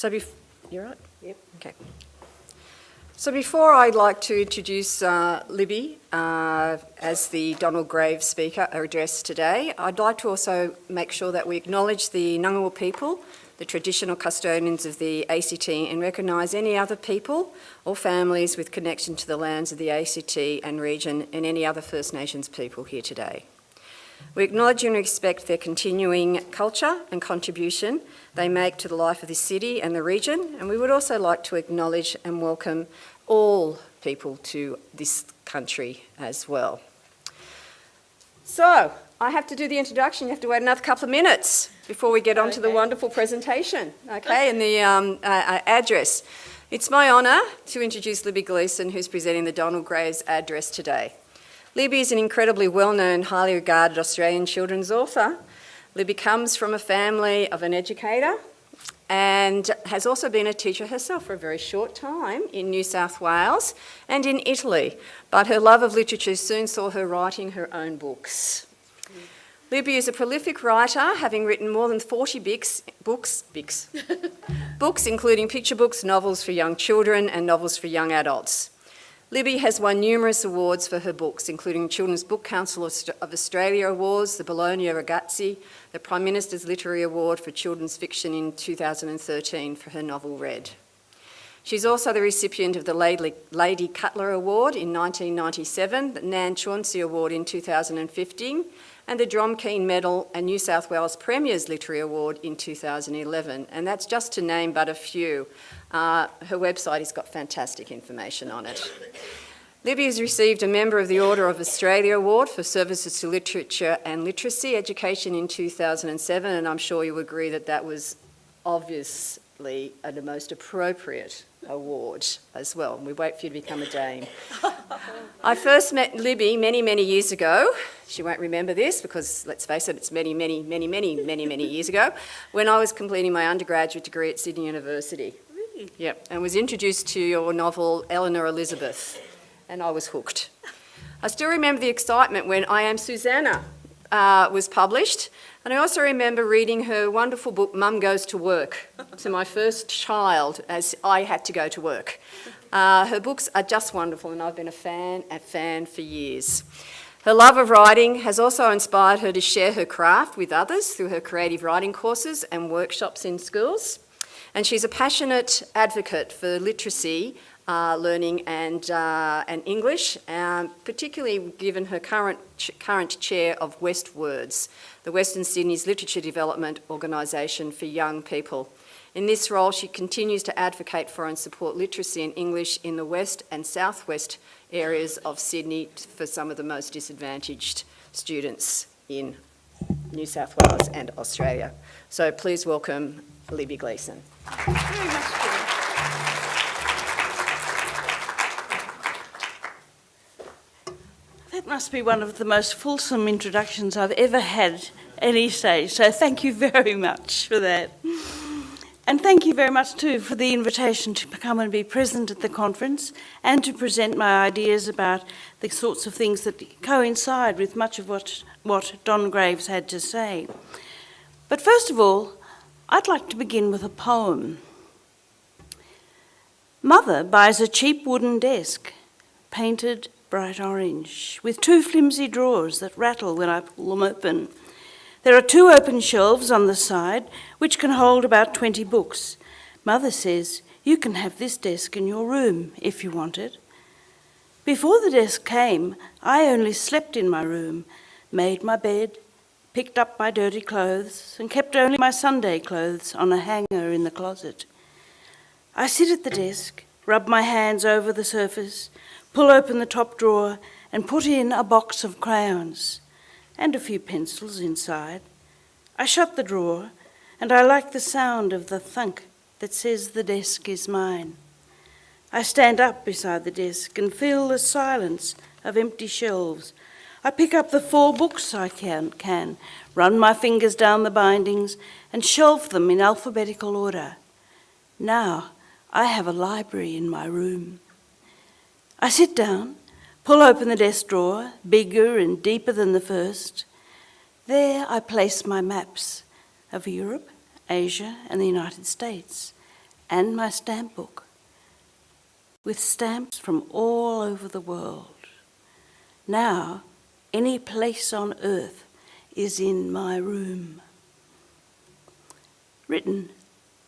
You're right? Yep. Okay. So before I'd like to introduce Libby as the Donald Graves speaker address today, I'd like to also make sure that we acknowledge the Ngunnawal people, the traditional custodians of the ACT, and recognise any other people or families with connection to the lands of the ACT and region and any other First Nations people here today. We acknowledge and respect their continuing culture and contribution they make to the life of this city and the region, and we would also like to acknowledge and welcome all people to this country as well. So, I have to do the introduction. You have to wait another couple of minutes before we get on to the wonderful presentation, okay, and the address. It's my honour to introduce Libby Gleeson, who's presenting the Donald Graves address today. Libby is an incredibly well-known, highly regarded Australian children's author. Libby comes from a family of an educator and has also been a teacher herself for a very short time in New South Wales and in Italy, but her love of literature soon saw her writing her own books. Libby is a prolific writer, having written more than 40 books, including picture books, novels for young children and novels for young adults. Libby has won numerous awards for her books, including Children's Book Council of Australia Awards, the Bologna Ragazzi, the Prime Minister's Literary Award for Children's Fiction in 2013 for her novel Red. She's also the recipient of the Lady Cutler Award in 1997, the Nan Chauncey Award in 2015, and the Dromkeen Medal and New South Wales Premier's Literary Award in 2011. And that's just to name but a few. Her website has got fantastic information on it. Libby has received a Member of the Order of Australia Award for Services to Literature and Literacy Education in 2007, and I'm sure you agree that that was obviously the most appropriate award as well. We wait for you to become a dame. I first met Libby many, many years ago. She won't remember this because, let's face it, it's many years ago, when I was completing my undergraduate degree at Sydney University. Really? Yep, and was introduced to your novel Eleanor Elizabeth, and I was hooked. I still remember the excitement when I Am Susanna was published, and I also remember reading her wonderful book Mum Goes to Work to my first child as I had to go to work. Her books are just wonderful, and I've been a fan for years. Her love of writing has also inspired her to share her craft with others through her creative writing courses and workshops in schools. And she's a passionate advocate for literacy, learning and English, particularly given her current chair of Westwords, the Western Sydney's literature development organisation for young people. In this role, she continues to advocate for and support literacy and English in the west and southwest areas of Sydney for some of the most disadvantaged students in New South Wales and Australia. So please welcome Libby Gleeson. Thank you very much, Julie. That must be one of the most fulsome introductions I've ever had at any stage, so thank you very much for that. And thank you very much too for the invitation to come and be present at the conference and to present my ideas about the sorts of things that coincide with much of what Don Graves had to say. But first of all, I'd like to begin with a poem. Mother buys a cheap wooden desk, painted bright orange, with 2 flimsy drawers that rattle when I pull them open. There are 2 open shelves on the side, which can hold about 20 books. Mother says, you can have this desk in your room if you want it. Before the desk came, I only slept in my room, made my bed, picked up my dirty clothes, and kept only my Sunday clothes on a hanger in the closet. I sit at the desk, rub my hands over the surface, pull open the top drawer, and put in a box of crayons and a few pencils inside. I shut the drawer, and I like the sound of the thunk that says the desk is mine. I stand up beside the desk and feel the silence of empty shelves. I pick up the 4 books I can, run my fingers down the bindings, and shelve them in alphabetical order. Now I have a library in my room. I sit down, pull open the desk drawer, bigger and deeper than the first. There I place my maps of Europe, Asia, and the United States, and my stamp book, with stamps from all over the world. Now, any place on earth is in my room. Written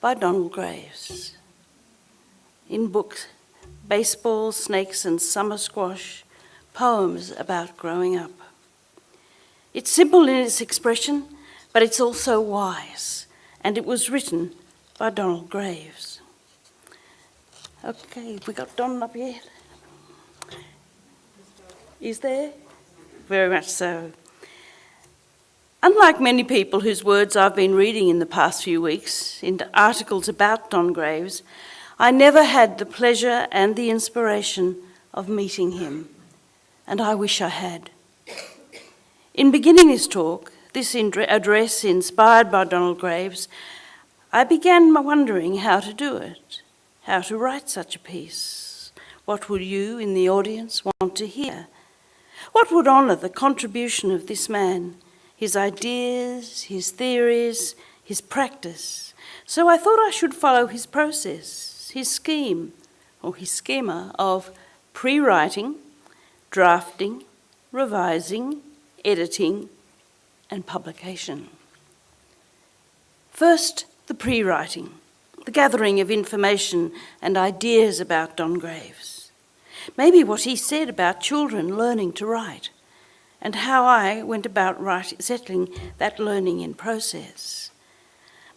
by Donald Graves. In books, Baseball, Snakes and Summer Squash, poems about growing up. It's simple in its expression, but it's also wise, and it was written by Donald Graves. Okay, we got Don up yet? Is there? Very much so. Unlike many people whose words I've been reading in the past few weeks, into articles about Don Graves, I never had the pleasure and the inspiration of meeting him, and I wish I had. In beginning this talk, this address inspired by Donald Graves, I began wondering how to do it, how to write such a piece. What would you in the audience want to hear? What would honour the contribution of this man, his ideas, his theories, his practice? So I thought I should follow his process, his scheme, or his schema of pre-writing, drafting, revising, editing, and publication. First, the pre-writing, the gathering of information and ideas about Don Graves. Maybe what he said about children learning to write, and how I went about settling that learning in process.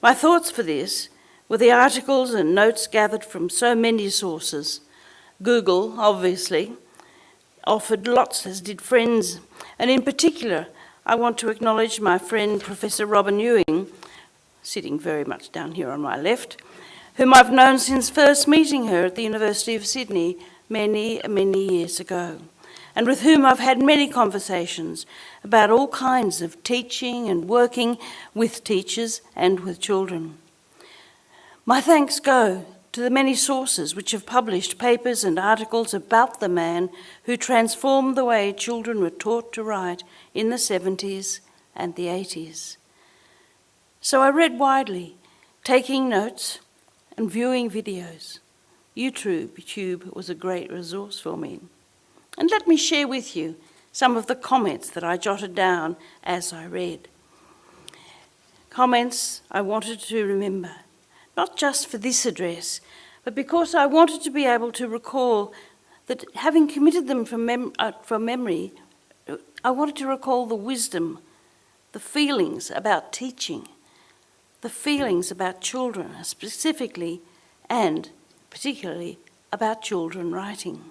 My thoughts for this were the articles and notes gathered from so many sources. Google, obviously, offered lots, as did friends, and in particular, I want to acknowledge my friend Professor Robin Ewing, sitting very much down here on my left, whom I've known since first meeting her at the University of Sydney many, many years ago, and with whom I've had many conversations about all kinds of teaching and working with teachers and with children. My thanks go to the many sources which have published papers and articles about the man who transformed the way children were taught to write in the 70s and the 80s. So I read widely, taking notes and viewing videos. YouTube was a great resource for me. And let me share with you some of the comments that I jotted down as I read. Comments I wanted to remember, not just for this address, but because I wanted to be able to recall that having committed them from memory, I wanted to recall the wisdom, the feelings about teaching, the feelings about children specifically, and particularly about children writing.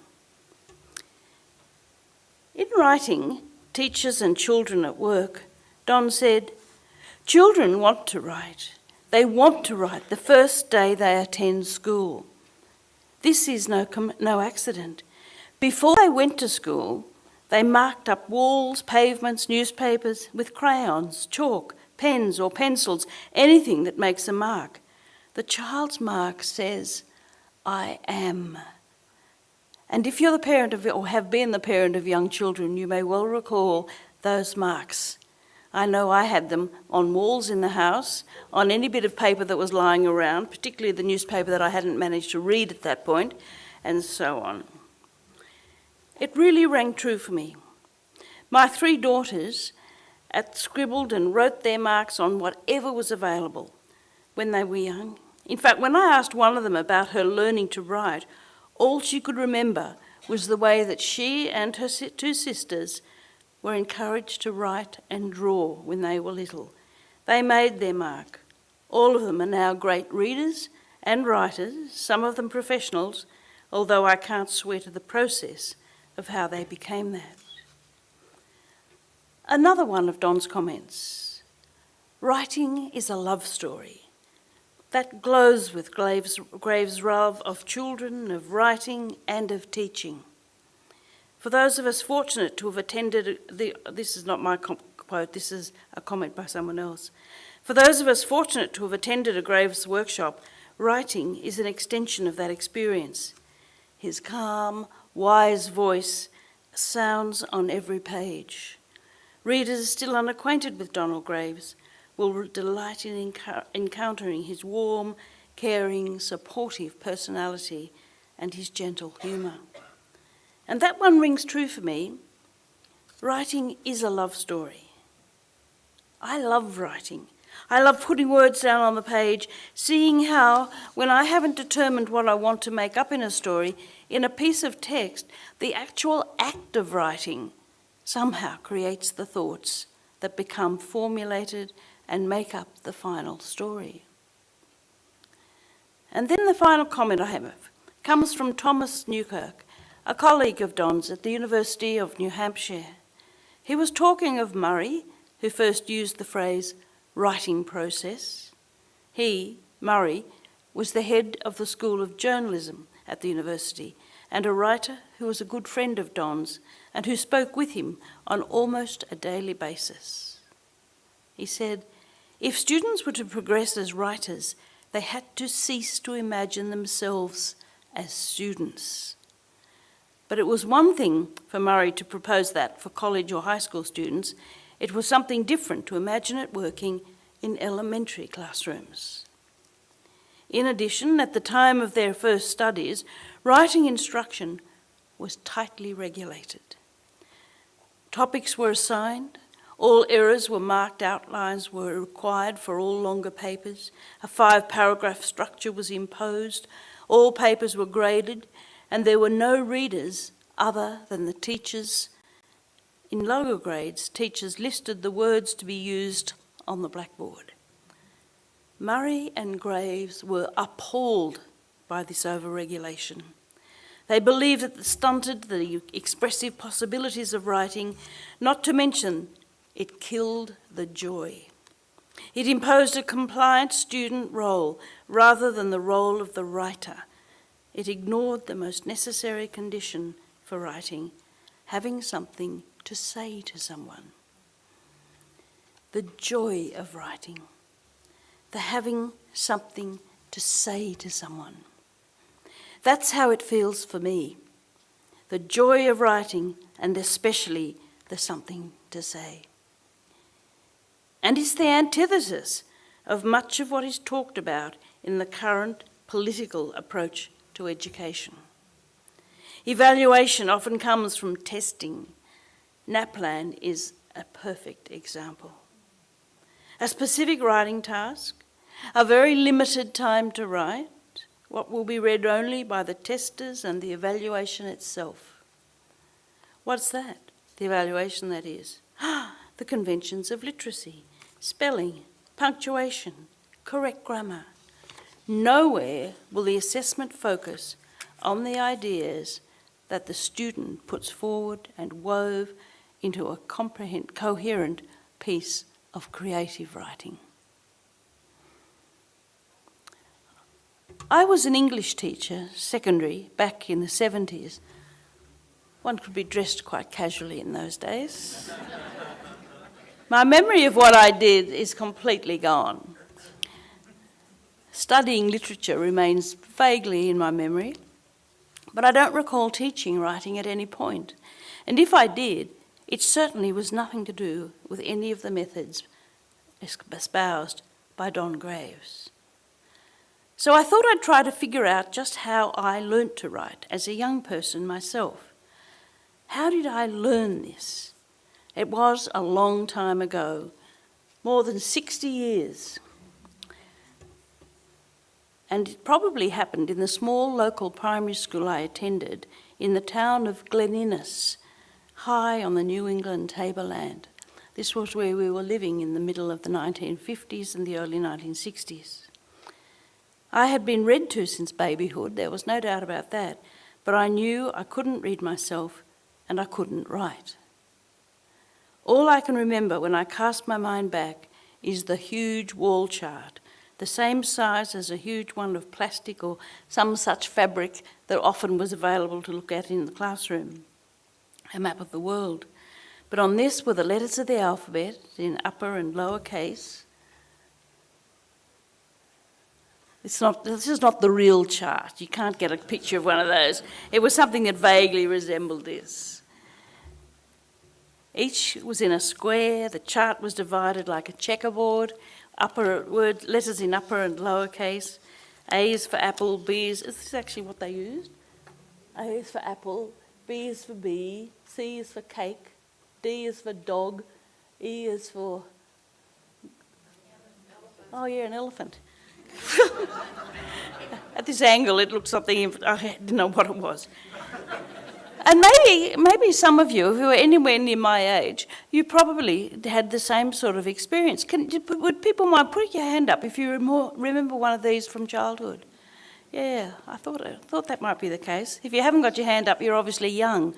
In writing, Teachers and Children at Work, Don said, "Children want to write. They want to write the first day they attend school. This is no accident. Before they went to school, they marked up walls, pavements, newspapers with crayons, chalk, pens or pencils, anything that makes a mark. The child's mark says, 'I am.' And if you're the parent of, or have been the parent of young children, you may well recall those marks. I know I had them on walls in the house, on any bit of paper that was lying around, particularly the newspaper that I hadn't managed to read at that point, and so on. It really rang true for me. My 3 daughters scribbled and wrote their marks on whatever was available when they were young. In fact, when I asked one of them about her learning to write, all she could remember was the way that she and her 2 sisters were encouraged to write and draw when they were little. They made their mark. All of them are now great readers and writers, some of them professionals, although I can't swear to the process of how they became that. Another one of Don's comments. Writing is a love story that glows with Graves' love of children, of writing and of teaching. For those of us fortunate to have attended, this is not my quote, this is a comment by someone else. For those of us fortunate to have attended a Graves workshop, writing is an extension of that experience. His calm, wise voice sounds on every page. Readers still unacquainted with Donald Graves will delight in encountering his warm, caring, supportive personality and his gentle humour. And that one rings true for me. Writing is a love story. I love writing. I love putting words down on the page, seeing how, when I haven't determined what I want to make up in a story, in a piece of text, the actual act of writing somehow creates the thoughts that become formulated and make up the final story. And then the final comment I have comes from Thomas Newkirk, a colleague of Don's at the University of New Hampshire. He was talking of Murray, who first used the phrase writing process. He, Murray, was the head of the School of Journalism at the university and a writer who was a good friend of Don's and who spoke with him on almost a daily basis. He said, if students were to progress as writers, they had to cease to imagine themselves as students. But it was one thing for Murray to propose that for college or high school students. It was something different to imagine it working in elementary classrooms. In addition, at the time of their first studies, writing instruction was tightly regulated. Topics were assigned, all errors were marked, outlines were required for all longer papers, a 5-paragraph structure was imposed, all papers were graded, and there were no readers other than the teachers. In lower grades, teachers listed the words to be used on the blackboard. Murray and Graves were appalled by this over-regulation. They believed that it stunted the expressive possibilities of writing, not to mention it killed the joy. It imposed a compliant student role rather than the role of the writer. It ignored the most necessary condition for writing, having something to say to someone. The joy of writing, the having something to say to someone. That's how it feels for me. The joy of writing, and especially the something to say. And it's the antithesis of much of what is talked about in the current political approach to education. Evaluation often comes from testing. NAPLAN is a perfect example. A specific writing task, a very limited time to write, what will be read only by the testers and the evaluation itself. What's that? The evaluation, that is. The conventions of literacy, spelling, punctuation, correct grammar. Nowhere will the assessment focus on the ideas that the student puts forward and wove into a coherent piece of creative writing. I was an English teacher, secondary, back in the 70s. One could be dressed quite casually in those days. My memory of what I did is completely gone. Studying literature remains vaguely in my memory, but I don't recall teaching writing at any point. And if I did, it certainly was nothing to do with any of the methods espoused by Don Graves. So I thought I'd try to figure out just how I learnt to write as a young person myself. How did I learn this? It was a long time ago, more than 60 years. And it probably happened in the small local primary school I attended in the town of Glen Innes, high on the New England tableland. This was where we were living in the middle of the 1950s and the early 1960s. I had been read to since babyhood, there was no doubt about that, but I knew I couldn't read myself and I couldn't write. All I can remember when I cast my mind back is the huge wall chart, the same size as a huge one of plastic or some such fabric that often was available to look at in the classroom, a map of the world. But on this were the letters of the alphabet in upper and lower case. This is not the real chart. You can't get a picture of one of those. It was something that vaguely resembled this. Each was in a square. The chart was divided like a checkerboard, letters in upper and lower case, A is for apple, is this actually what they used? A is for apple, B is for bee, C is for cake, D is for dog, E is for... Oh yeah, an elephant. At this angle it looks something, I didn't know what it was. And maybe some of you who are anywhere near my age, you probably had the same sort of experience. Would people mind put your hand up if you remember one of these from childhood? Yeah, I thought that might be the case. If you haven't got your hand up, you're obviously young.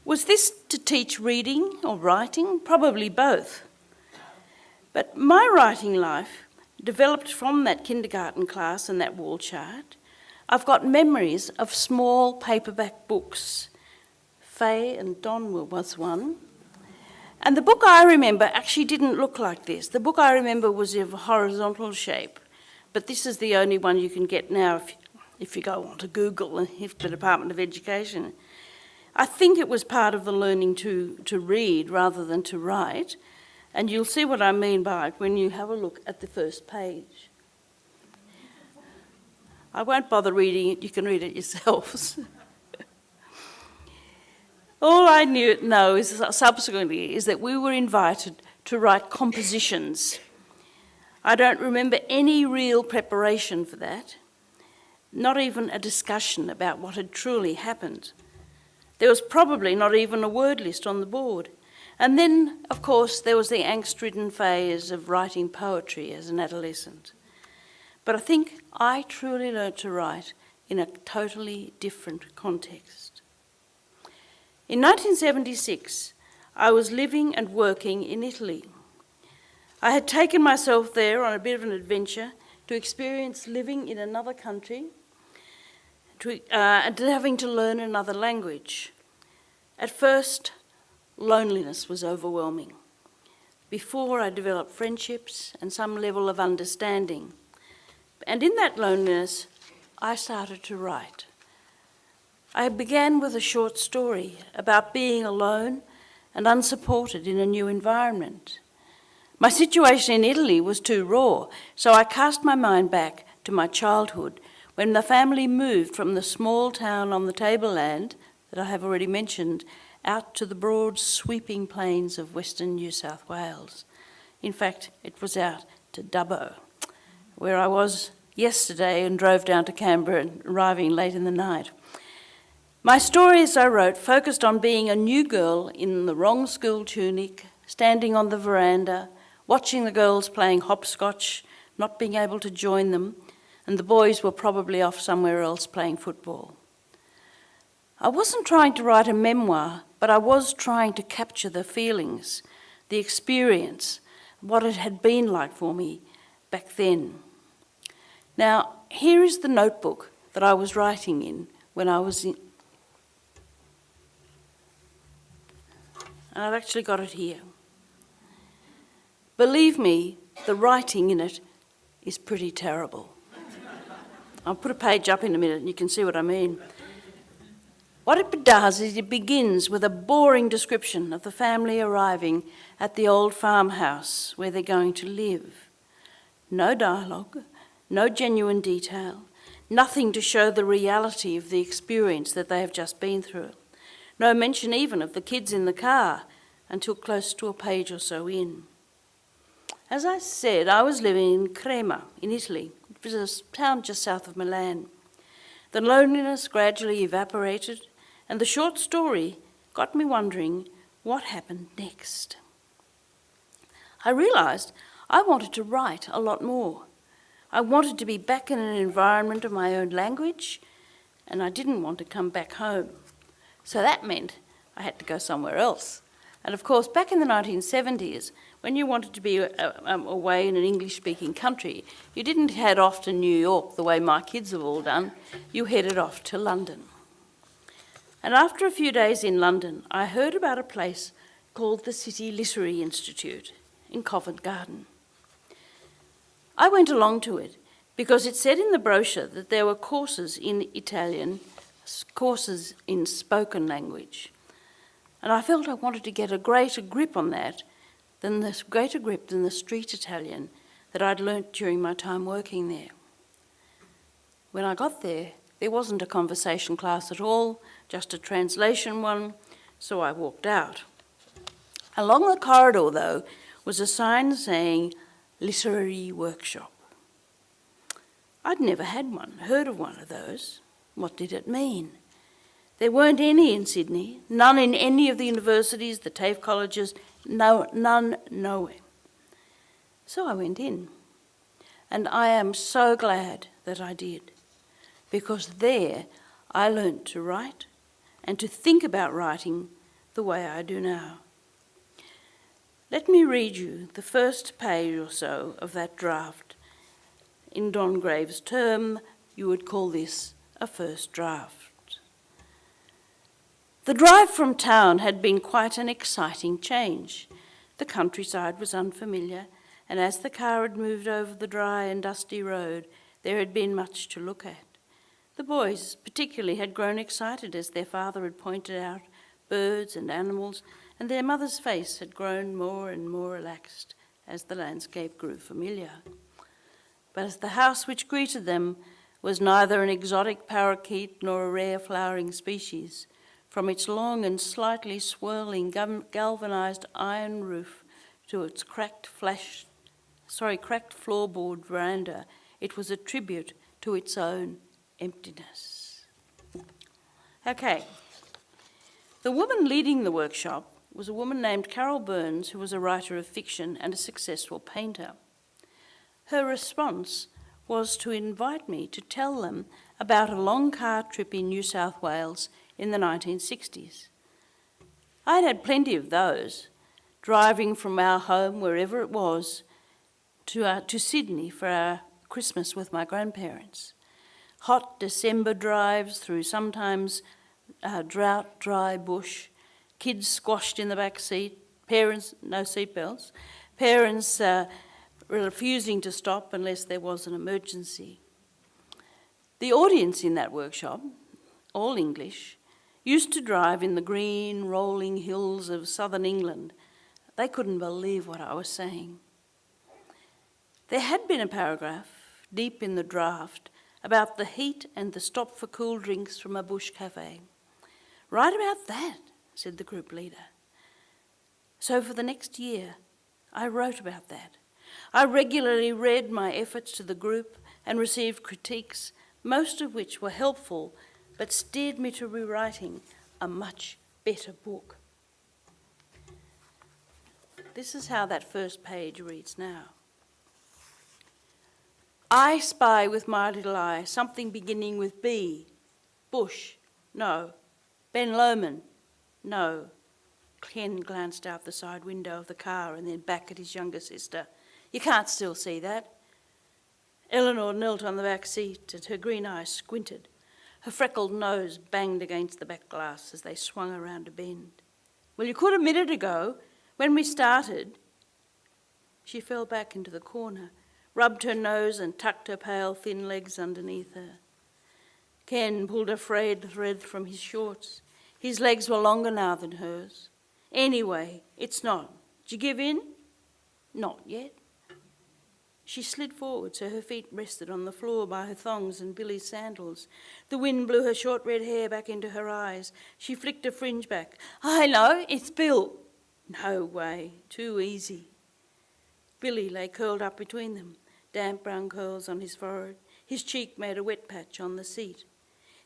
Was this to teach reading or writing? Probably both. But my writing life developed from that kindergarten class and that wall chart. I've got memories of small paperback books. Faye and Don was one. And the book I remember actually didn't look like this. The book I remember was of a horizontal shape, but this is the only one you can get now if you go onto Google and if the Department of Education. I think it was part of the learning to read rather than to write, and you'll see what I mean by it when you have a look at the first page. I won't bother reading it, you can read it yourselves. All I know is subsequently is that we were invited to write compositions. I don't remember any real preparation for that, not even a discussion about what had truly happened. There was probably not even a word list on the board. And then, of course, there was the angst-ridden phase of writing poetry as an adolescent. But I think I truly learnt to write in a totally different context. In 1976, I was living and working in Italy. I had taken myself there on a bit of an adventure to experience living in another country and having to learn another language. At first, loneliness was overwhelming. Before I developed friendships and some level of understanding. And in that loneliness, I started to write. I began with a short story about being alone and unsupported in a new environment. My situation in Italy was too raw, so I cast my mind back to my childhood when the family moved from the small town on the tableland that I have already mentioned out to the broad sweeping plains of Western New South Wales. In fact, it was out to Dubbo, where I was yesterday and drove down to Canberra, arriving late in the night. My story, as I wrote, focused on being a new girl in the wrong school tunic, standing on the veranda, watching the girls playing hopscotch, not being able to join them, and the boys were probably off somewhere else playing football. I wasn't trying to write a memoir, but I was trying to capture the feelings, the experience, what it had been like for me back then. Now, here is the notebook that I was writing in when I was in. And I've actually got it here. Believe me, the writing in it is pretty terrible. I'll put a page up in a minute and you can see what I mean. What it does is it begins with a boring description of the family arriving at the old farmhouse where they're going to live. No dialogue, no genuine detail, nothing to show the reality of the experience that they have just been through. No mention even of the kids in the car until close to a page or so in. As I said, I was living in Crema in Italy. It was a town just south of Milan. The loneliness gradually evaporated, and the short story got me wondering what happened next. I realised I wanted to write a lot more. I wanted to be back in an environment of my own language, and I didn't want to come back home. So that meant I had to go somewhere else. And of course, back in the 1970s, when you wanted to be away in an English-speaking country, you didn't head off to New York the way my kids have all done. You headed off to London. And after a few days in London, I heard about a place called the City Literary Institute in Covent Garden. I went along to it because it said in the brochure that there were courses in Italian, courses in spoken language. And I felt I wanted to get a greater grip on that, greater grip than the street Italian that I'd learnt during my time working there. When I got there wasn't a conversation class at all, just a translation one, so I walked out. Along the corridor, though, was a sign saying literary workshop. I'd never heard of one of those. What did it mean? There weren't any in Sydney, none in any of the universities, the TAFE colleges, none nowhere. So I went in, and I am so glad that I did, because there I learnt to write and to think about writing the way I do now. Let me read you the first page or so of that draft. In Don Grave's term, you would call this a first draft. The drive from town had been quite an exciting change. The countryside was unfamiliar, and as the car had moved over the dry and dusty road, there had been much to look at. The boys particularly had grown excited as their father had pointed out birds and animals, and their mother's face had grown more and more relaxed as the landscape grew familiar. But as the house which greeted them was neither an exotic parakeet nor a rare flowering species, from its long and slightly swirling galvanised iron roof to its cracked floorboard veranda, it was a tribute to its own emptiness. Okay. The woman leading the workshop was a woman named Carol Burns, who was a writer of fiction and a successful painter. Her response was to invite me to tell them about a long car trip in New South Wales in the 1960s. I'd had plenty of those, driving from our home, wherever it was, to Sydney for our Christmas with my grandparents. Hot December drives through sometimes drought, dry bush, kids squashed in the back seat, parents, no seatbelts, parents refusing to stop unless there was an emergency. The audience in that workshop, all English, used to drive in the green, rolling hills of southern England. They couldn't believe what I was saying. There had been a paragraph, deep in the draft, about the heat and the stop for cool drinks from a bush cafe. Write about that, said the group leader. So for the next year, I wrote about that. I regularly read my efforts to the group and received critiques, most of which were helpful, but steered me to rewriting a much better book. This is how that first page reads now. I spy with my little eye something beginning with B. Bush, no. Ben Lomond, no. Ken glanced out the side window of the car and then back at his younger sister. You can't still see that. Eleanor knelt on the back seat and her green eyes squinted. Her freckled nose banged against the back glass as they swung around a bend. Well, you could a minute ago, when we started. She fell back into the corner, rubbed her nose and tucked her pale, thin legs underneath her. Ken pulled a frayed thread from his shorts. His legs were longer now than hers. Anyway, it's not. Did you give in? Not yet. She slid forward so her feet rested on the floor by her thongs and Billy's sandals. The wind blew her short red hair back into her eyes. She flicked a fringe back. I know, it's Bill. No way, too easy. Billy lay curled up between them, damp brown curls on his forehead. His cheek made a wet patch on the seat.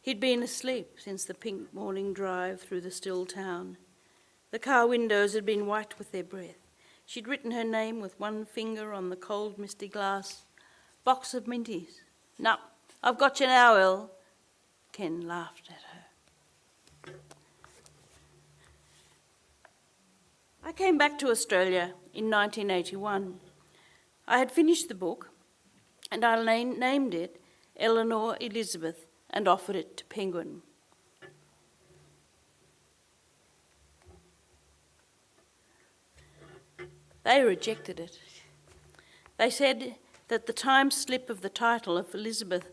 He'd been asleep since the pink morning drive through the still town. The car windows had been white with their breath. She'd written her name with one finger on the cold, misty glass. Box of Minties. No, I've got you now, El. Ken laughed at her. I came back to Australia in 1981. I had finished the book and I named it Eleanor Elizabeth and offered it to Penguin. They rejected it. They said that the time slip of the title of Elizabeth,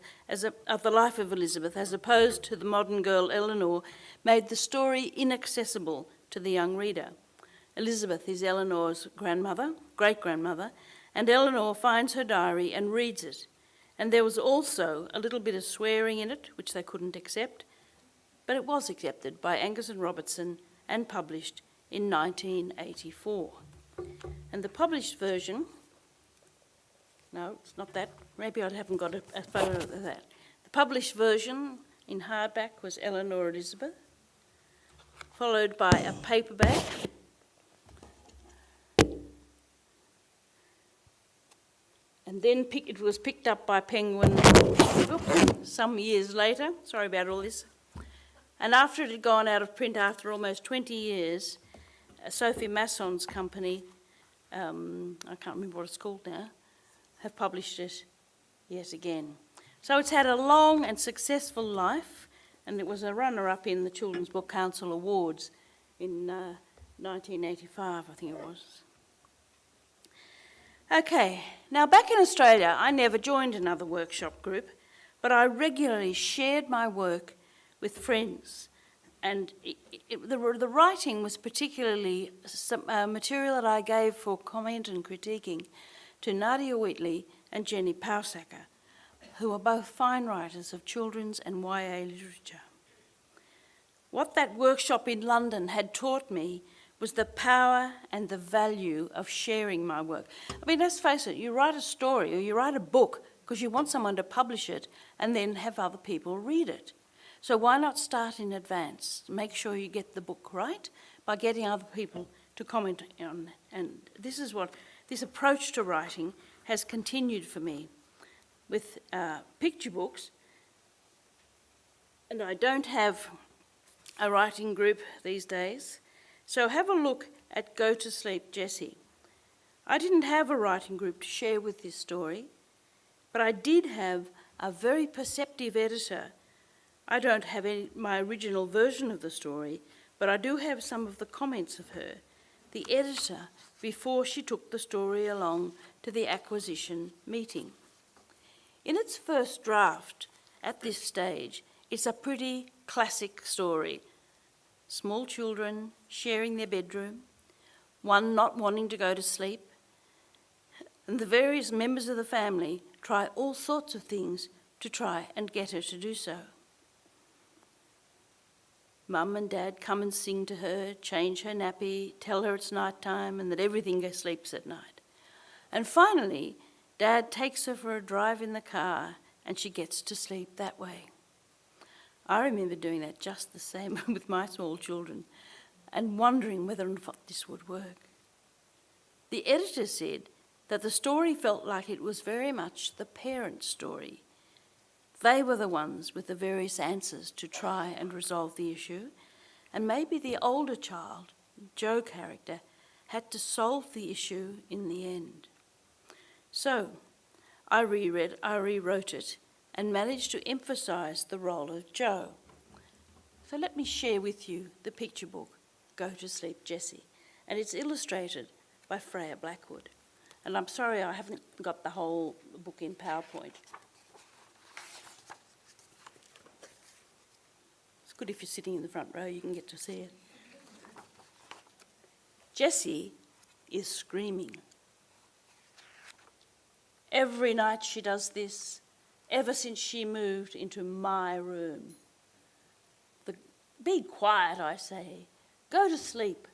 of the life of Elizabeth, as opposed to the modern girl Eleanor, made the story inaccessible to the young reader. Elizabeth is Eleanor's grandmother, great-grandmother, and Eleanor finds her diary and reads it. And there was also a little bit of swearing in it, which they couldn't accept, but it was accepted by Angus and Robertson and published in 1984. And the published version, no, it's not that, maybe I haven't got a photo of that. The published version in hardback was Eleanor Elizabeth, followed by a paperback, and then it was picked up by Penguin some years later. Sorry about all this. And after it had gone out of print after almost 20 years, Sophie Masson's company, I can't remember what it's called now, have published it yet again. So it's had a long and successful life, and it was a runner-up in the Children's Book Council Awards in 1985, I think it was. Okay, now back in Australia, I never joined another workshop group, but I regularly shared my work with friends. And the writing was particularly some material that I gave for comment and critiquing to Nadia Wheatley and Jenny Pausacker, who are both fine writers of children's and YA literature. What that workshop in London had taught me was the power and the value of sharing my work. I mean, let's face it, you write a story or you write a book because you want someone to publish it and then have other people read it. So why not start in advance? Make sure you get the book right by getting other people to comment on it. And this approach to writing has continued for me with picture books. And I don't have a writing group these days. So have a look at Go to Sleep, Jessie. I didn't have a writing group to share with this story, but I did have a very perceptive editor. I don't have my original version of the story, but I do have some of the comments of her, the editor, before she took the story along to the acquisition meeting. In its first draft, at this stage, it's a pretty classic story. Small children sharing their bedroom, one not wanting to go to sleep, and the various members of the family try all sorts of things to try and get her to do so. Mum and Dad come and sing to her, change her nappy, tell her it's night time and that everything sleeps at night. And finally, Dad takes her for a drive in the car and she gets to sleep that way. I remember doing that just the same with my small children and wondering whether or not this would work. The editor said that the story felt like it was very much the parent's story. They were the ones with the various answers to try and resolve the issue, and maybe the older child, Joe character, had to solve the issue in the end. So I rewrote it and managed to emphasise the role of Joe. So let me share with you the picture book, Go to Sleep, Jessie, and it's illustrated by Freya Blackwood. And I'm sorry I haven't got the whole book in PowerPoint. It's good if you're sitting in the front row, you can get to see it. Jessie is screaming. Every night she does this, ever since she moved into my room. Be quiet, I say. Go to sleep.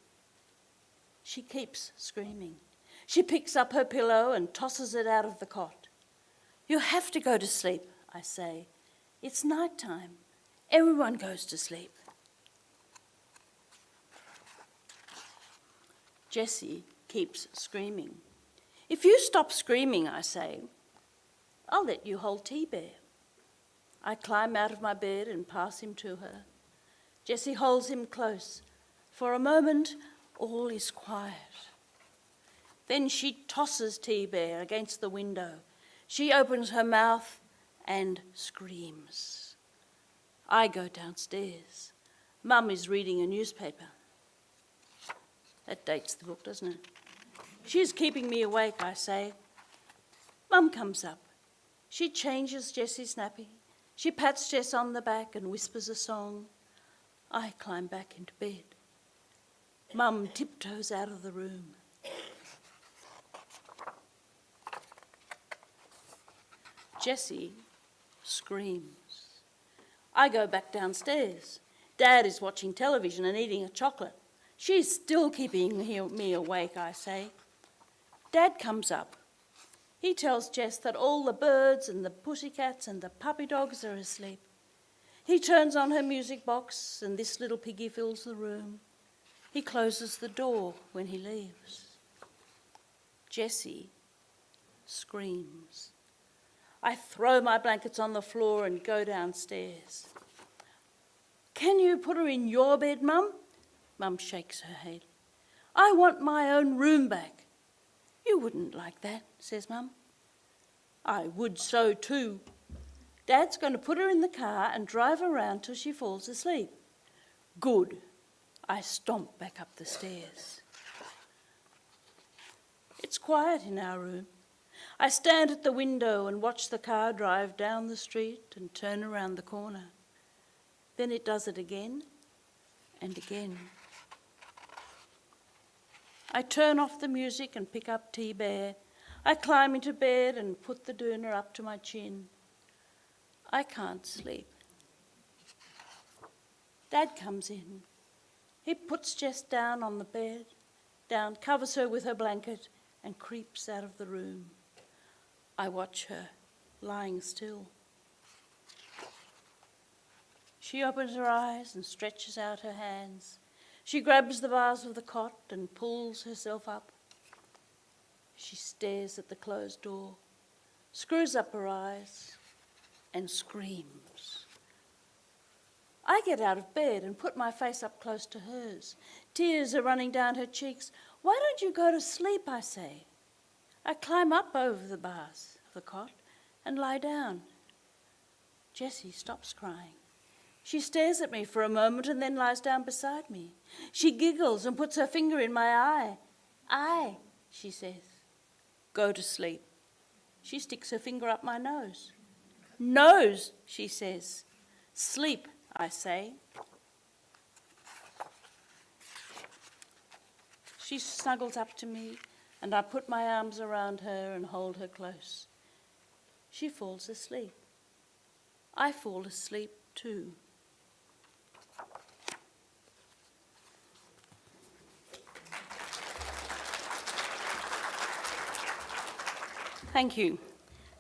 She keeps screaming. She picks up her pillow and tosses it out of the cot. You have to go to sleep, I say. It's night time. Everyone goes to sleep. Jessie keeps screaming. If you stop screaming, I say, I'll let you hold Tea-Bear. I climb out of my bed and pass him to her. Jessie holds him close. For a moment, all is quiet. Then she tosses Tea-Bear against the window. She opens her mouth and screams. I go downstairs. Mum is reading a newspaper. That dates the book, doesn't it? She's keeping me awake, I say. Mum comes up. She changes Jessie's nappy. She pats Jess on the back and whispers a song. I climb back into bed. Mum tiptoes out of the room. Jessie screams. I go back downstairs. Dad is watching television and eating a chocolate. She's still keeping me awake, I say. Dad comes up. He tells Jess that all the birds and the pussycats and the puppy dogs are asleep. He turns on her music box and this little piggy fills the room. He closes the door when he leaves. Jessie screams. I throw my blankets on the floor and go downstairs. Can you put her in your bed, Mum? Mum shakes her head. I want my own room back. You wouldn't like that, says Mum. I would so too. Dad's going to put her in the car and drive around till she falls asleep. Good. I stomp back up the stairs. It's quiet in our room. I stand at the window and watch the car drive down the street and turn around the corner. Then it does it again and again. I turn off the music and pick up Tea Bear. I climb into bed and put the doona up to my chin. I can't sleep. Dad comes in. He puts Jess down on the bed, covers her with her blanket and creeps out of the room. I watch her, lying still. She opens her eyes and stretches out her hands. She grabs the bars of the cot and pulls herself up. She stares at the closed door, screws up her eyes and screams. I get out of bed and put my face up close to hers. Tears are running down her cheeks. Why don't you go to sleep, I say. I climb up over the bars of the cot and lie down. Jessie stops crying. She stares at me for a moment and then lies down beside me. She giggles and puts her finger in my eye. Eye, she says. Go to sleep. She sticks her finger up my nose. Nose, she says. Sleep, I say. She snuggles up to me and I put my arms around her and hold her close. She falls asleep. I fall asleep too. Thank you.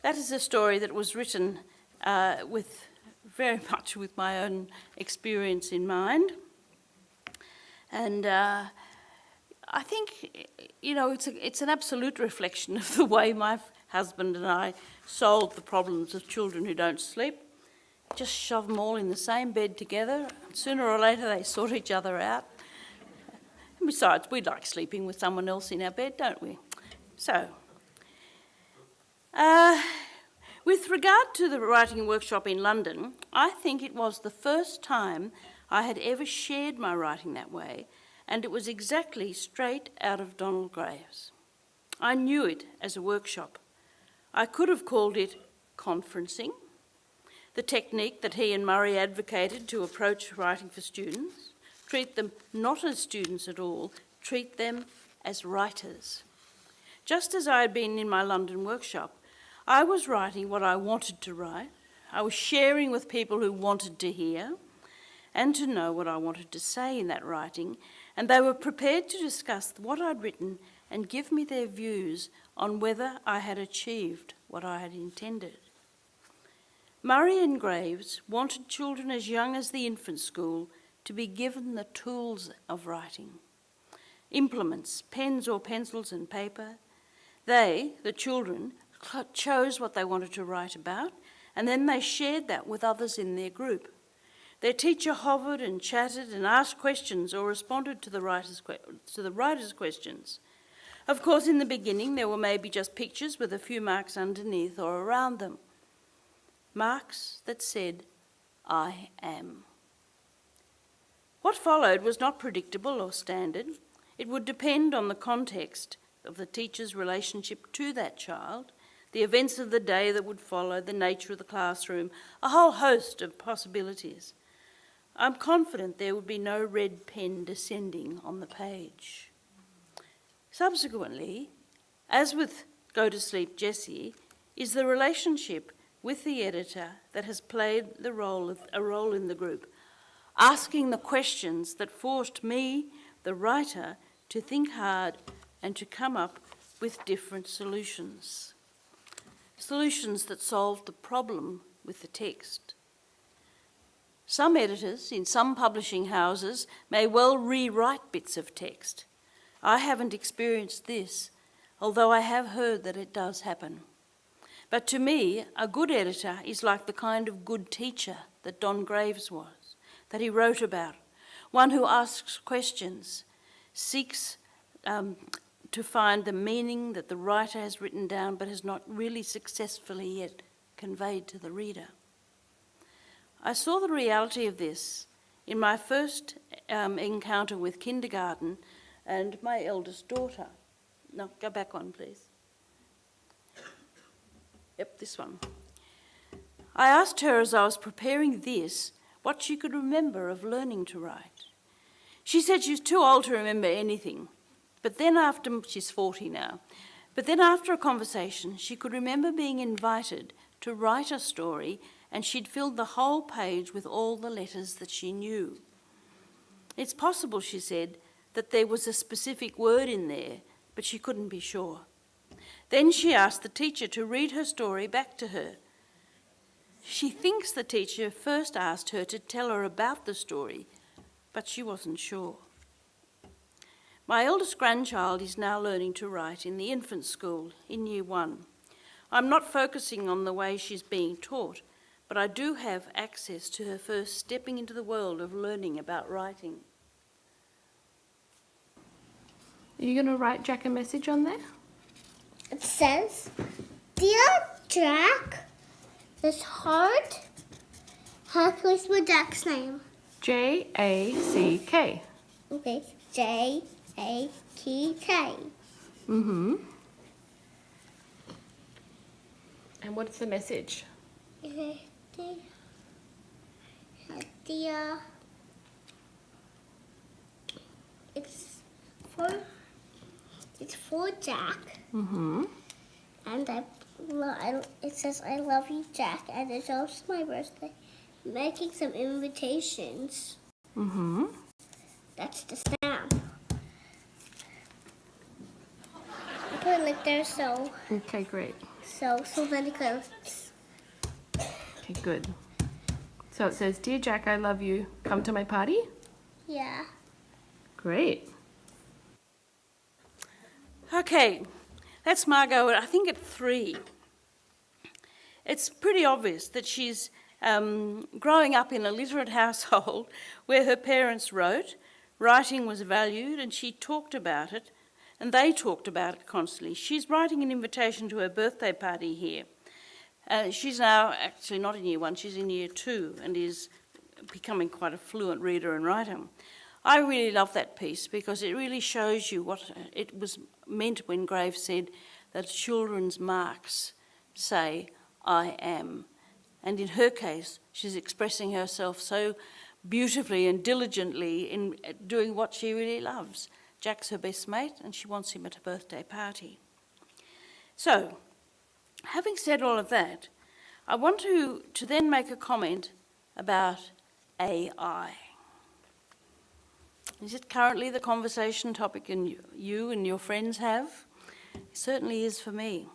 That is a story that was written very much with my own experience in mind. And I think, it's an absolute reflection of the way my husband and I solved the problems of children who don't sleep. Just shove them all in the same bed together. And sooner or later they sort each other out. And besides, we like sleeping with someone else in our bed, don't we? So, with regard to the writing workshop in London, I think it was the first time I had ever shared my writing that way, and it was exactly straight out of Donald Graves. I knew it as a workshop. I could have called it conferencing, the technique that he and Murray advocated to approach writing for students, treat them not as students at all, treat them as writers. Just as I had been in my London workshop, I was writing what I wanted to write. I was sharing with people who wanted to hear and to know what I wanted to say in that writing, and they were prepared to discuss what I'd written and give me their views on whether I had achieved what I had intended. Murray and Graves wanted children as young as the infant school to be given the tools of writing. Implements, pens or pencils and paper. They, the children, chose what they wanted to write about, and then they shared that with others in their group. Their teacher hovered and chatted and asked questions or responded to the writer's questions. Of course, in the beginning, there were maybe just pictures with a few marks underneath or around them. Marks that said, I am. What followed was not predictable or standard. It would depend on the context of the teacher's relationship to that child, the events of the day that would follow, the nature of the classroom, a whole host of possibilities. I'm confident there would be no red pen descending on the page. Subsequently, as with Go to Sleep, Jessie, is the relationship with the editor that has played a role in the group, asking the questions that forced me, the writer, to think hard and to come up with different solutions. Solutions that solved the problem with the text. Some editors in some publishing houses may well rewrite bits of text. I haven't experienced this, although I have heard that it does happen. But to me, a good editor is like the kind of good teacher that Don Graves was, that he wrote about, one who asks questions, seeks to find the meaning that the writer has written down but has not really successfully yet conveyed to the reader. I saw the reality of this in my first encounter with kindergarten and my eldest daughter. No, go back one, please. Yep, this one. I asked her as I was preparing this what she could remember of learning to write. She said she was too old to remember anything, but then she's 40 now, but then after a conversation, she could remember being invited to write a story, and she'd filled the whole page with all the letters that she knew. It's possible, she said, that there was a specific word in there, but she couldn't be sure. Then she asked the teacher to read her story back to her. She thinks the teacher first asked her to tell her about the story, but she wasn't sure. My eldest grandchild is now learning to write in the infant school in Year 1. I'm not focusing on the way she's being taught, but I do have access to her first stepping into the world of learning about writing. Are you going to write Jack a message on there? It says, "Dear Jack, this heart, how can we spell Jack's name?" Jack. Okay, Jack. Mm-hmm. And what's the message? Dear, it's for Jack. Mm-hmm. And it says, "I love you, Jack," and it's also my birthday. Making some invitations. Mm-hmm. That's the stamp. I put it like there, so Okay, great. so many colors. Okay, good. So it says, "Dear Jack, I love you. Come to my party?" Yeah. Great. Okay, that's Margot, I think at 3. It's pretty obvious that she's growing up in a literate household where her parents wrote, writing was valued, and she talked about it, and they talked about it constantly. She's writing an invitation to her birthday party here. She's now actually not in Year 1, she's in Year 2 and is becoming quite a fluent reader and writer. I really love that piece because it really shows you what it was meant when Graves said that children's marks say, "I am." And in her case, she's expressing herself so beautifully and diligently in doing what she really loves. Jack's her best mate and she wants him at a birthday party. So, having said all of that, I want to then make a comment about AI. Is it currently the conversation topic you and your friends have? It certainly is for me.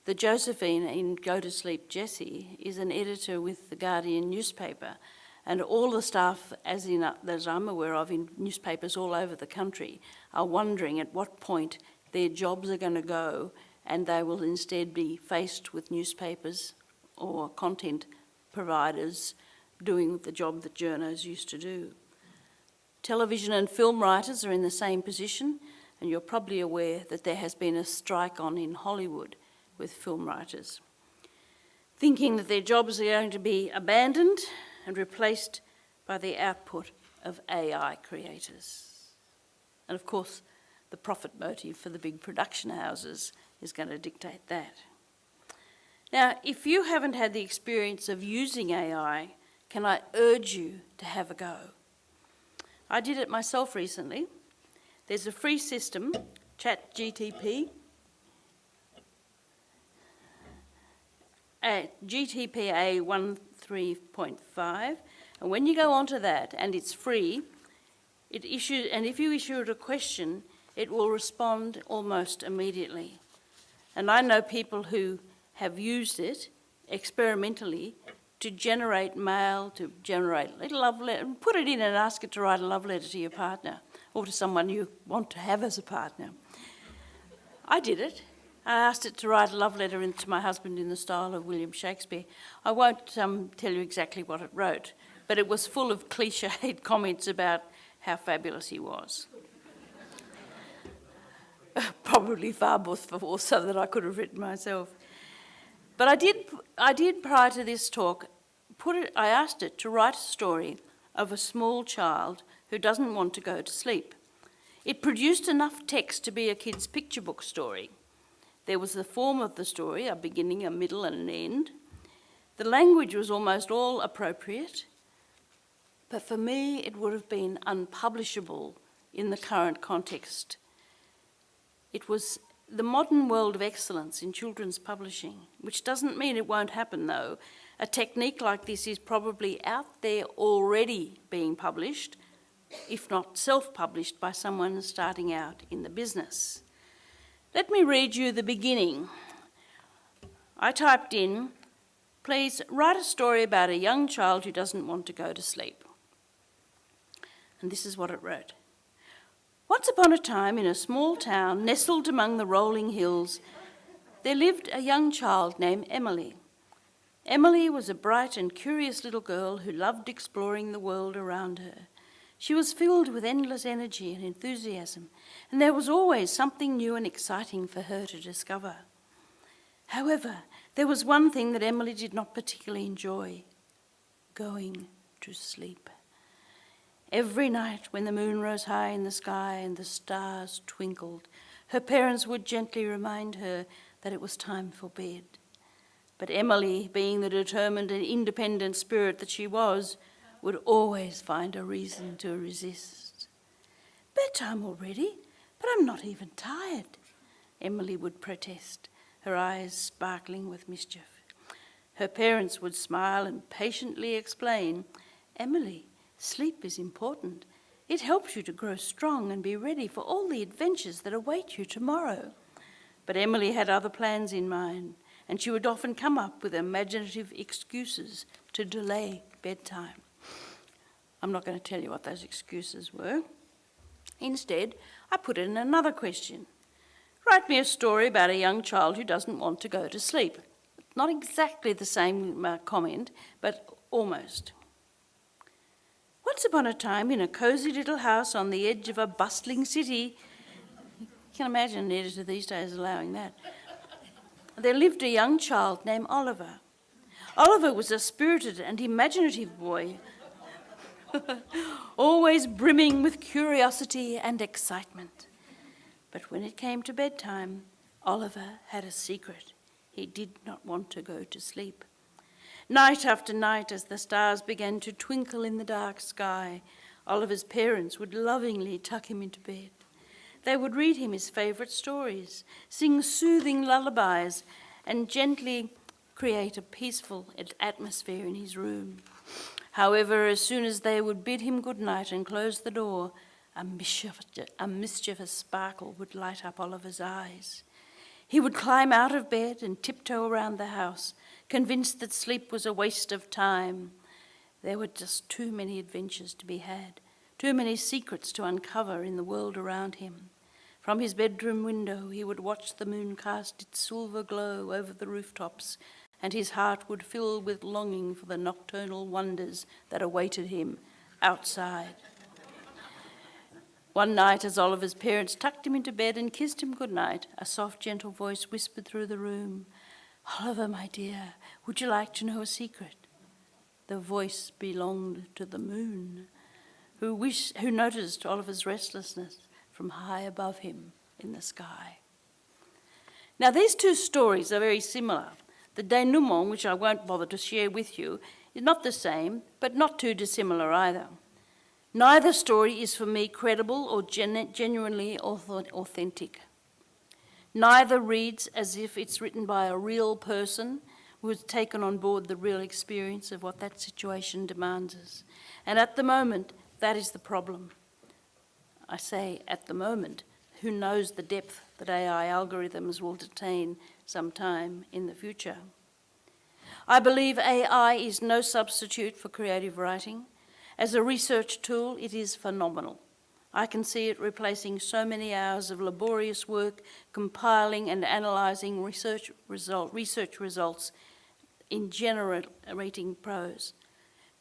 The Josephine in Go to Sleep Jessie is an editor with the Guardian newspaper, and all the staff, as I'm aware of, in newspapers all over the country, are wondering at what point their jobs are going to go and they will instead be faced with newspapers or content providers doing the job that journos used to do. Television and film writers are in the same position, and you're probably aware that there has been a strike on in Hollywood with film writers, thinking that their jobs are going to be abandoned and replaced by the output of AI creators. And of course, the profit motive for the big production houses is going to dictate that. Now, if you haven't had the experience of using AI, can I urge you to have a go? I did it myself recently. There's a free system, ChatGTP, GTPA 13.5, and when you go onto that, and it's free, and if you issue it a question, it will respond almost immediately. And I know people who have used it experimentally to generate mail, to generate a love letter, and put it in and ask it to write a love letter to your partner or to someone you want to have as a partner. I did it. I asked it to write a love letter to my husband in the style of William Shakespeare. I won't tell you exactly what it wrote, but it was full of cliched comments about how fabulous he was. Probably far more so than I could have written myself. But I did prior to this talk, I asked it to write a story of a small child who doesn't want to go to sleep. It produced enough text to be a kid's picture book story. There was the form of the story, a beginning, a middle, and an end. The language was almost all appropriate, but for me it would have been unpublishable in the current context. It was the modern world of excellence in children's publishing, which doesn't mean it won't happen though. A technique like this is probably out there already being published, if not self-published by someone starting out in the business. Let me read you the beginning. I typed in, please write a story about a young child who doesn't want to go to sleep. And this is what it wrote. Once upon a time, in a small town nestled among the rolling hills, there lived a young child named Emily. Emily was a bright and curious little girl who loved exploring the world around her. She was filled with endless energy and enthusiasm, and there was always something new and exciting for her to discover. However, there was one thing that Emily did not particularly enjoy: going to sleep. Every night when the moon rose high in the sky and the stars twinkled, her parents would gently remind her that it was time for bed. But Emily, being the determined and independent spirit that she was, would always find a reason to resist. Bedtime already, but I'm not even tired, Emily would protest, her eyes sparkling with mischief. Her parents would smile and patiently explain, Emily, sleep is important. It helps you to grow strong and be ready for all the adventures that await you tomorrow. But Emily had other plans in mind, and she would often come up with imaginative excuses to delay bedtime. I'm not going to tell you what those excuses were. Instead, I put in another question. Write me a story about a young child who doesn't want to go to sleep. Not exactly the same comment, but almost. Once upon a time, in a cosy little house on the edge of a bustling city, you can imagine an editor these days allowing that, there lived a young child named Oliver. Oliver was a spirited and imaginative boy, always brimming with curiosity and excitement. But when it came to bedtime, Oliver had a secret. He did not want to go to sleep. Night after night, as the stars began to twinkle in the dark sky, Oliver's parents would lovingly tuck him into bed. They would read him his favourite stories, sing soothing lullabies, and gently create a peaceful atmosphere in his room. However, as soon as they would bid him good night and close the door, a mischievous sparkle would light up Oliver's eyes. He would climb out of bed and tiptoe around the house, convinced that sleep was a waste of time. There were just too many adventures to be had, too many secrets to uncover in the world around him. From his bedroom window he would watch the moon cast its silver glow over the rooftops, and his heart would fill with longing for the nocturnal wonders that awaited him outside. One night, as Oliver's parents tucked him into bed and kissed him goodnight, a soft, gentle voice whispered through the room, Oliver, my dear, would you like to know a secret? The voice belonged to the moon, who noticed Oliver's restlessness from high above him in the sky. Now, these two stories are very similar. The denouement, which I won't bother to share with you, is not the same, but not too dissimilar either. Neither story is for me credible or genuinely authentic. Neither reads as if it's written by a real person who has taken on board the real experience of what that situation demands us. And at the moment, that is the problem. I say at the moment, who knows the depth that AI algorithms will attain sometime in the future. I believe AI is no substitute for creative writing. As a research tool, it is phenomenal. I can see it replacing so many hours of laborious work compiling and analysing research results in generating prose.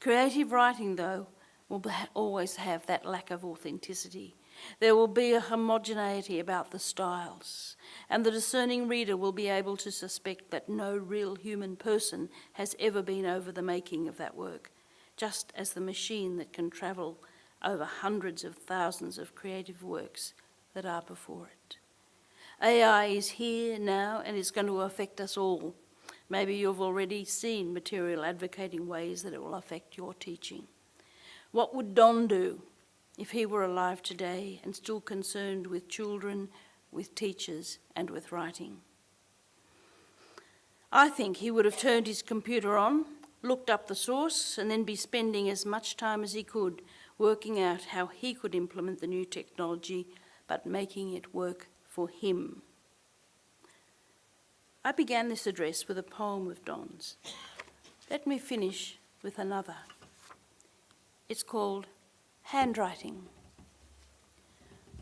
Creative writing, though, will always have that lack of authenticity. There will be a homogeneity about the styles, and the discerning reader will be able to suspect that no real human person has ever been over the making of that work, just as the machine that can travel over hundreds of thousands of creative works that are before it. AI is here now and is going to affect us all. Maybe you've already seen material advocating ways that it will affect your teaching. What would Don do if he were alive today and still concerned with children, with teachers, and with writing? I think he would have turned his computer on, looked up the source, and then be spending as much time as he could working out how he could implement the new technology, but making it work for him. I began this address with a poem of Don's. Let me finish with another. It's called Handwriting.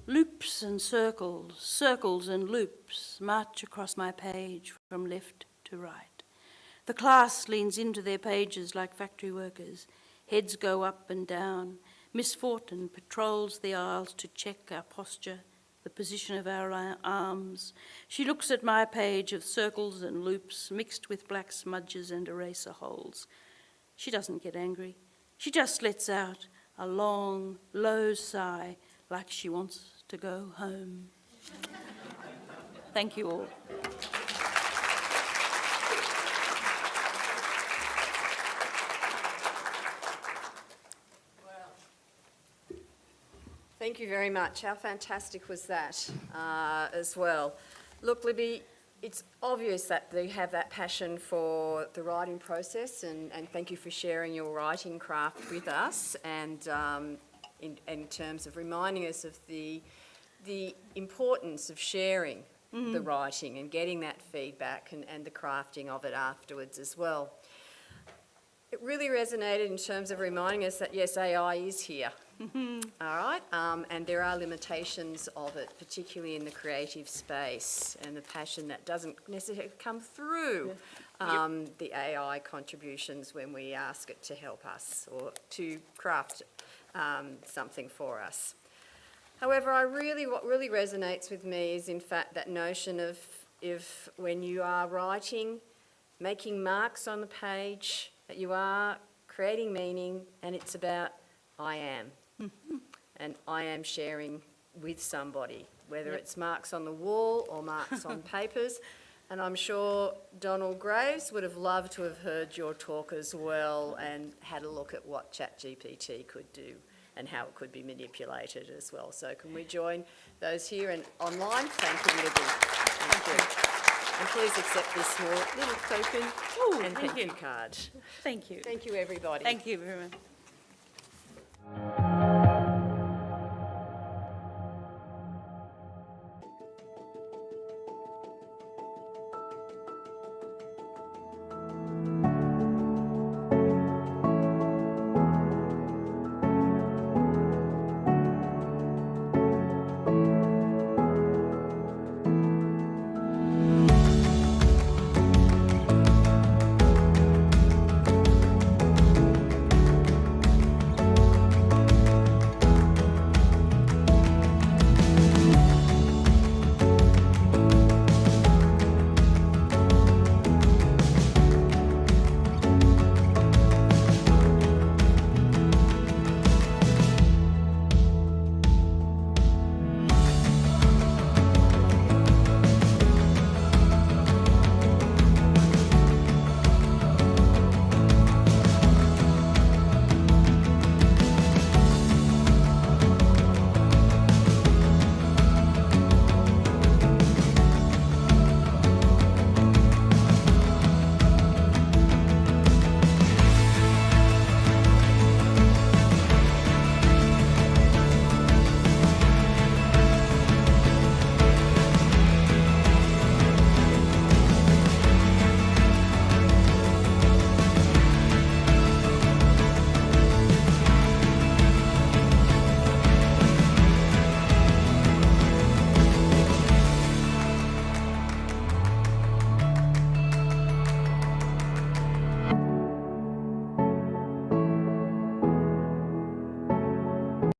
Loops and circles, circles and loops march across my page from left to right. The class leans into their pages like factory workers. Heads go up and down. Miss Fortin patrols the aisles to check our posture, the position of our arms. She looks at my page of circles and loops mixed with black smudges and eraser holes. She doesn't get angry. She just lets out a long, low sigh like she wants to go home. Thank you all. Thank you very much. How fantastic was that as well? Look, Libby, it's obvious that you have that passion for the writing process, and thank you for sharing your writing craft with us, and in terms of reminding us of the importance of sharing the writing and getting that feedback and the crafting of it afterwards as well. It really resonated in terms of reminding us that, yes, AI is here, all right, and there are limitations of it, particularly in the creative space, and the passion that doesn't necessarily come through the AI contributions when we ask it to help us or to craft something for us. However, what really resonates with me is, in fact, that notion of if when you are writing, making marks on the page, that you are creating meaning, and it's about I am. And I am sharing with somebody, whether it's marks on the wall or marks on papers. And I'm sure Donald Graves would have loved to have heard your talk as well and had a look at what ChatGPT could do and how it could be manipulated as well. So can we join those here and online? Thank you, Libby. Thank you. And please accept this small little token and thank you card. Thank you. Thank you, everybody. Thank you very much.